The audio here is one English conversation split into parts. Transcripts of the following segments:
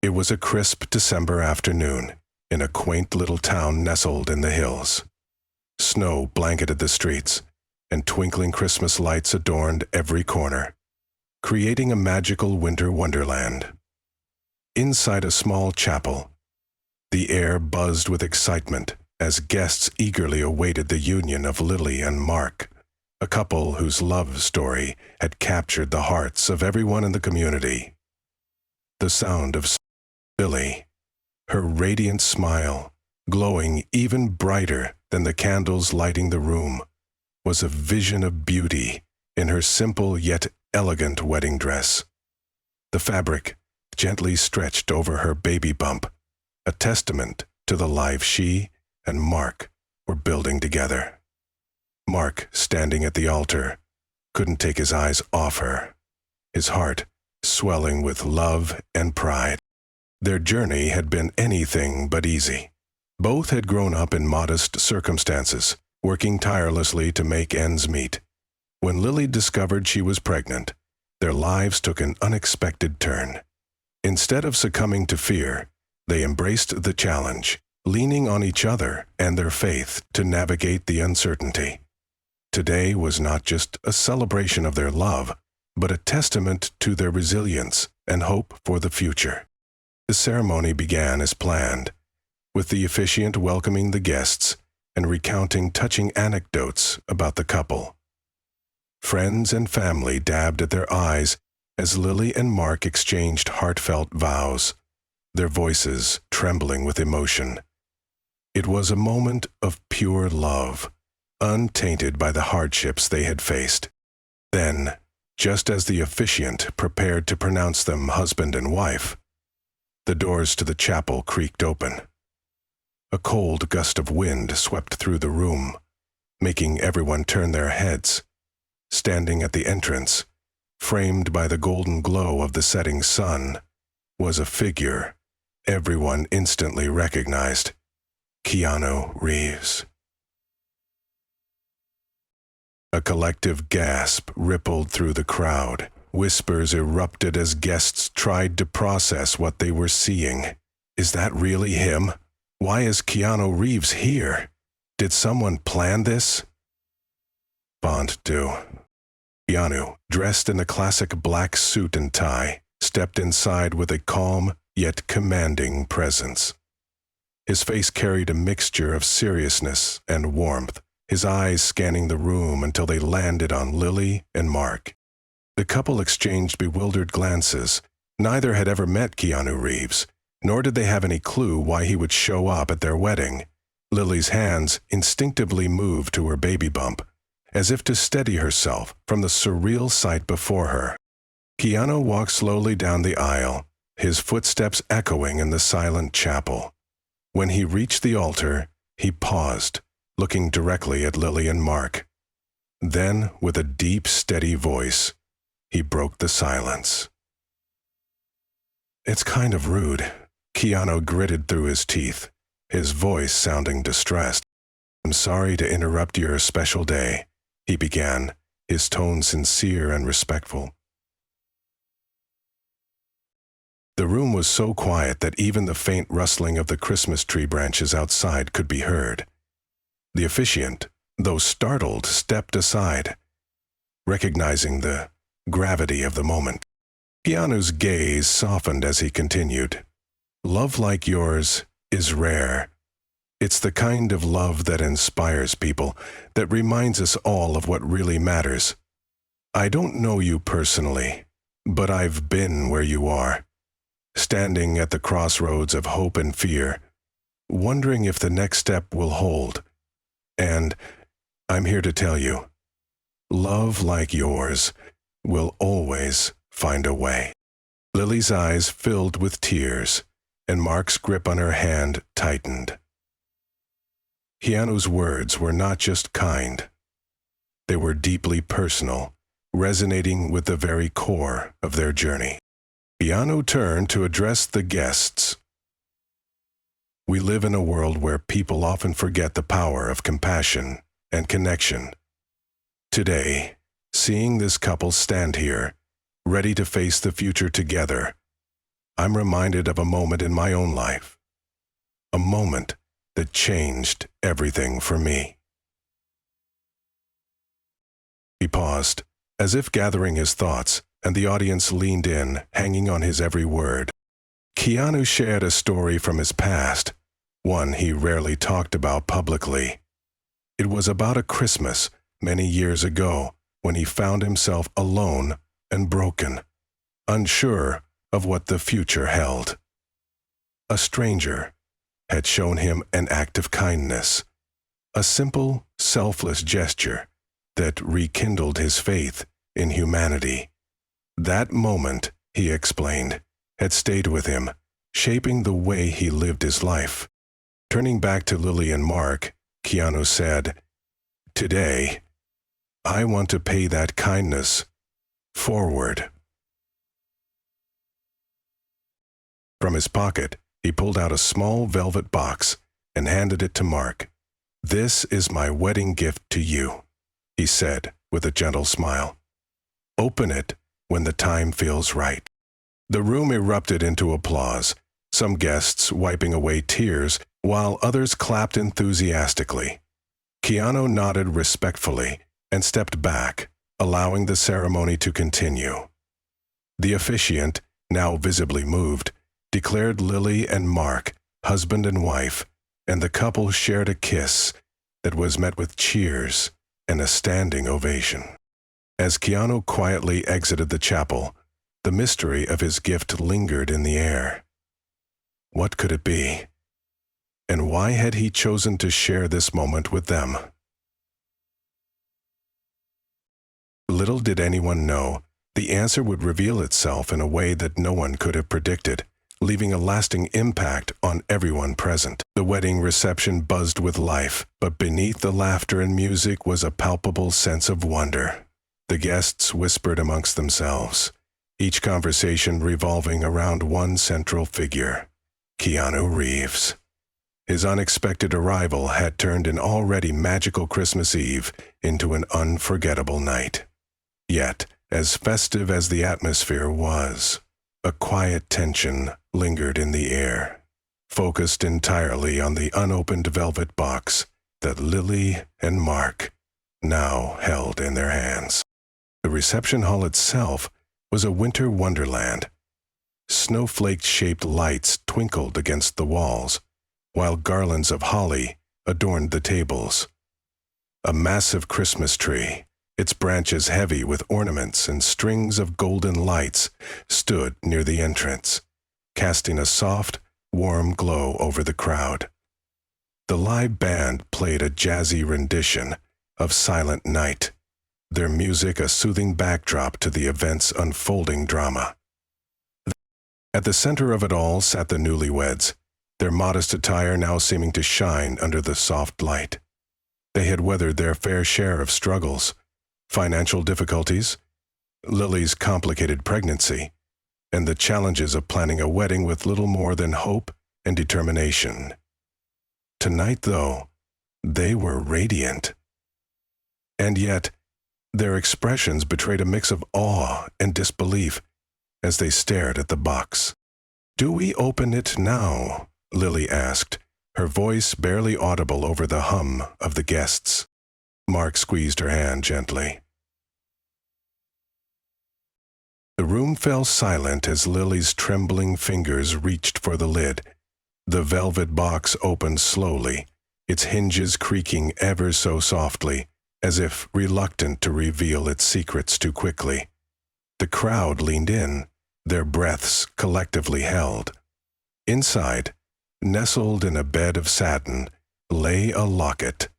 It was a crisp December afternoon in a quaint little town nestled in the hills. Snow blanketed the streets, and twinkling Christmas lights adorned every corner, creating a magical winter wonderland. Inside a small chapel, the air buzzed with excitement as guests eagerly awaited the union of Lily and Mark, a couple whose love story had captured the hearts of everyone in the community. The sound of Lily, her radiant smile, glowing even brighter than the candles lighting the room, was a vision of beauty in her simple yet elegant wedding dress. The fabric gently stretched over her baby bump, a testament to the life she and Mark were building together. Mark, standing at the altar, couldn't take his eyes off her, his heart swelling with love and pride. Their journey had been anything but easy. Both had grown up in modest circumstances, working tirelessly to make ends meet. When Lily discovered she was pregnant, their lives took an unexpected turn. Instead of succumbing to fear, they embraced the challenge, leaning on each other and their faith to navigate the uncertainty. Today was not just a celebration of their love, but a testament to their resilience and hope for the future. The ceremony began as planned, with the officiant welcoming the guests and recounting touching anecdotes about the couple. Friends and family dabbed at their eyes as Lily and Mark exchanged heartfelt vows, their voices trembling with emotion. It was a moment of pure love, untainted by the hardships they had faced. Then, just as the officiant prepared to pronounce them husband and wife, the doors to the chapel creaked open. A cold gust of wind swept through the room, making everyone turn their heads. Standing at the entrance, framed by the golden glow of the setting sun, was a figure everyone instantly recognized: Keanu Reeves. A collective gasp rippled through the crowd. Whispers erupted as guests tried to process what they were seeing. Is that really him? Why is Keanu Reeves here? Did someone plan this? Bond 2. Keanu, dressed in a classic black suit and tie, stepped inside with a calm yet commanding presence. His face carried a mixture of seriousness and warmth, his eyes scanning the room until they landed on Lily and Mark. The couple exchanged bewildered glances. Neither had ever met Keanu Reeves, nor did they have any clue why he would show up at their wedding. Lily's hands instinctively moved to her baby bump, as if to steady herself from the surreal sight before her. Keanu walked slowly down the aisle, his footsteps echoing in the silent chapel. When he reached the altar, he paused, looking directly at Lily and Mark. Then, with a deep, steady voice, he broke the silence. "It's kind of rude," Keanu gritted through his teeth, his voice sounding distressed. "I'm sorry to interrupt your special day," he began, his tone sincere and respectful. The room was so quiet that even the faint rustling of the Christmas tree branches outside could be heard. The officiant, though startled, stepped aside, recognizing the gravity of the moment. Keanu's gaze softened as he continued. "Love like yours is rare. It's the kind of love that inspires people, that reminds us all of what really matters. I don't know you personally, but I've been where you are, standing at the crossroads of hope and fear, wondering if the next step will hold. And I'm here to tell you, love like yours will always find a way." Lily's eyes filled with tears, and Mark's grip on her hand tightened. Keanu's words were not just kind. They were deeply personal, resonating with the very core of their journey. Keanu turned to address the guests. "We live in a world where people often forget the power of compassion and connection. Today, seeing this couple stand here, ready to face the future together, I'm reminded of a moment in my own life. A moment that changed everything for me." He paused, as if gathering his thoughts, and the audience leaned in, hanging on his every word. Keanu shared a story from his past, one he rarely talked about publicly. It was about a Christmas many years ago when he found himself alone and broken, unsure of what the future held. A stranger had shown him an act of kindness, a simple, selfless gesture that rekindled his faith in humanity. That moment, he explained, had stayed with him, shaping the way he lived his life. Turning back to Lily and Mark, Keanu said, "Today, I want to pay that kindness forward." From his pocket, he pulled out a small velvet box and handed it to Mark. "This is my wedding gift to you," he said with a gentle smile. "Open it when the time feels right." The room erupted into applause, some guests wiping away tears while others clapped enthusiastically. Keanu nodded respectfully and stepped back, allowing the ceremony to continue. The officiant, now visibly moved, declared Lily and Mark husband and wife, and the couple shared a kiss that was met with cheers and a standing ovation. As Keanu quietly exited the chapel, the mystery of his gift lingered in the air. What could it be? And why had he chosen to share this moment with them? Little did anyone know, the answer would reveal itself in a way that no one could have predicted, leaving a lasting impact on everyone present. The wedding reception buzzed with life, but beneath the laughter and music was a palpable sense of wonder. The guests whispered amongst themselves, each conversation revolving around one central figure, Keanu Reeves. His unexpected arrival had turned an already magical Christmas Eve into an unforgettable night. Yet, as festive as the atmosphere was, a quiet tension lingered in the air, focused entirely on the unopened velvet box that Lily and Mark now held in their hands. The reception hall itself was a winter wonderland. Snowflake-shaped lights twinkled against the walls, while garlands of holly adorned the tables. A massive Christmas tree, its branches heavy with ornaments and strings of golden lights, stood near the entrance, casting a soft, warm glow over the crowd. The live band played a jazzy rendition of Silent Night, their music a soothing backdrop to the event's unfolding drama. At the center of it all sat the newlyweds, their modest attire now seeming to shine under the soft light. They had weathered their fair share of struggles, financial difficulties, Lily's complicated pregnancy, and the challenges of planning a wedding with little more than hope and determination. Tonight, though, they were radiant. And yet, their expressions betrayed a mix of awe and disbelief as they stared at the box. "Do we open it now?" Lily asked, her voice barely audible over the hum of the guests. Mark squeezed her hand gently. The room fell silent as Lily's trembling fingers reached for the lid. The velvet box opened slowly, its hinges creaking ever so softly, as if reluctant to reveal its secrets too quickly. The crowd leaned in, their breaths collectively held. Inside, nestled in a bed of satin, lay a locket,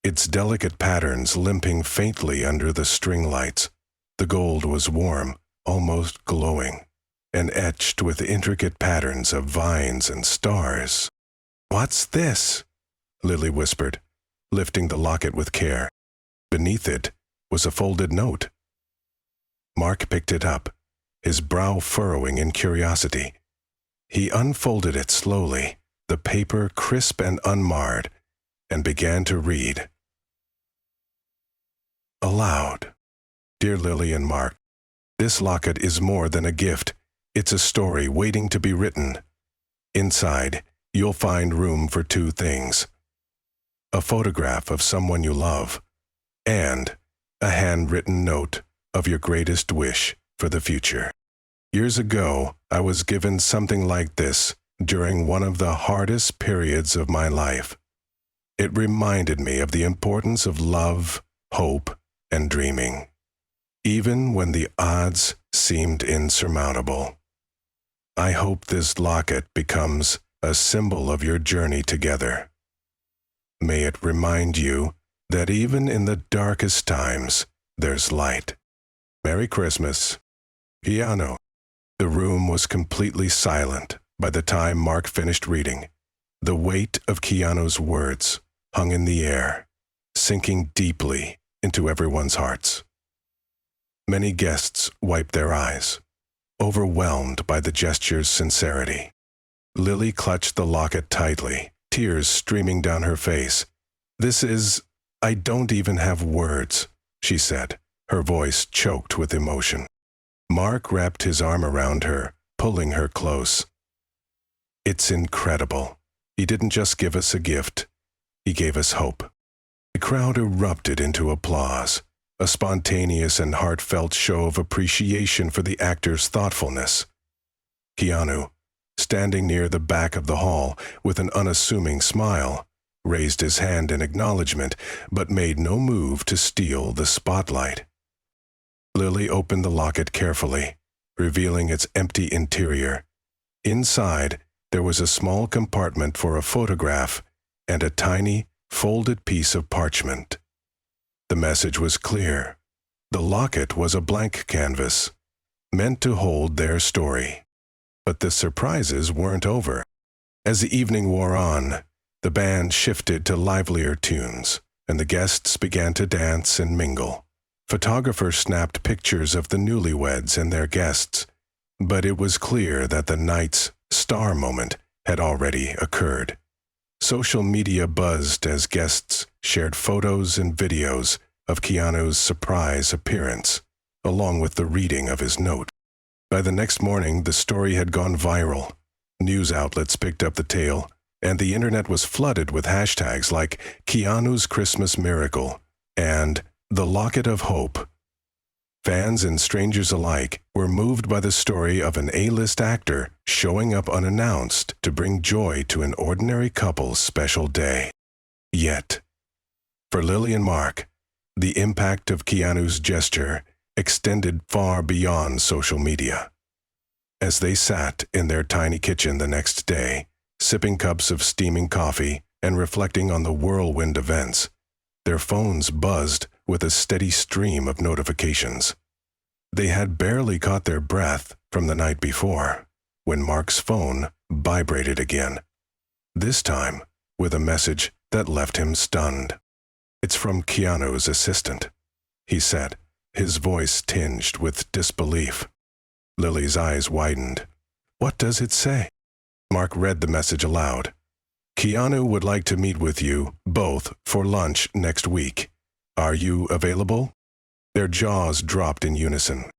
its delicate patterns limping faintly under the string lights. The gold was warm, almost glowing, and etched with intricate patterns of vines and stars. "What's this?" Lily whispered, lifting the locket with care. Beneath it was a folded note. Mark picked it up, his brow furrowing in curiosity. He unfolded it slowly, the paper crisp and unmarred, and began to read. Aloud. "Dear Lily and Mark, this locket is more than a gift. It's a story waiting to be written. Inside, you'll find room for two things: a photograph of someone you love, and a handwritten note of your greatest wish for the future. Years ago, I was given something like this during one of the hardest periods of my life. It reminded me of the importance of love, hope, and dreaming, even when the odds seemed insurmountable. I hope this locket becomes a symbol of your journey together. May it remind you that even in the darkest times, there's light. Merry Christmas, Keanu. The room was completely silent by the time Mark finished reading. The weight of Keanu's words hung in the air, sinking deeply into everyone's hearts. Many guests wiped their eyes, overwhelmed by the gesture's sincerity. Lily clutched the locket tightly, tears streaming down her face. I don't even have words," she said, her voice choked with emotion. Mark wrapped his arm around her, pulling her close. "It's incredible. He didn't just give us a gift. He gave us hope." The crowd erupted into applause, a spontaneous and heartfelt show of appreciation for the actor's thoughtfulness. Keanu, standing near the back of the hall with an unassuming smile, raised his hand in acknowledgement, but made no move to steal the spotlight. Lily opened the locket carefully, revealing its empty interior. Inside, there was a small compartment for a photograph and a tiny, folded piece of parchment. The message was clear. The locket was a blank canvas, meant to hold their story. But the surprises weren't over. As the evening wore on, the band shifted to livelier tunes, and the guests began to dance and mingle. Photographers snapped pictures of the newlyweds and their guests, but it was clear that the night's star moment had already occurred. Social media buzzed as guests shared photos and videos of Keanu's surprise appearance, along with the reading of his note. By the next morning, the story had gone viral. News outlets picked up the tale, and the internet was flooded with hashtags like Keanu's Christmas Miracle and The Locket of Hope. Fans and strangers alike were moved by the story of an A-list actor showing up unannounced to bring joy to an ordinary couple's special day. Yet, for Lily and Mark, the impact of Keanu's gesture extended far beyond social media. As they sat in their tiny kitchen the next day, sipping cups of steaming coffee and reflecting on the whirlwind events, their phones buzzed with a steady stream of notifications. They had barely caught their breath from the night before when Mark's phone vibrated again, this time with a message that left him stunned. "It's from Keanu's assistant," he said, his voice tinged with disbelief. Lily's eyes widened. "What does it say?" Mark read the message aloud. "Keanu would like to meet with you both for lunch next week. Are you available?" Their jaws dropped in unison.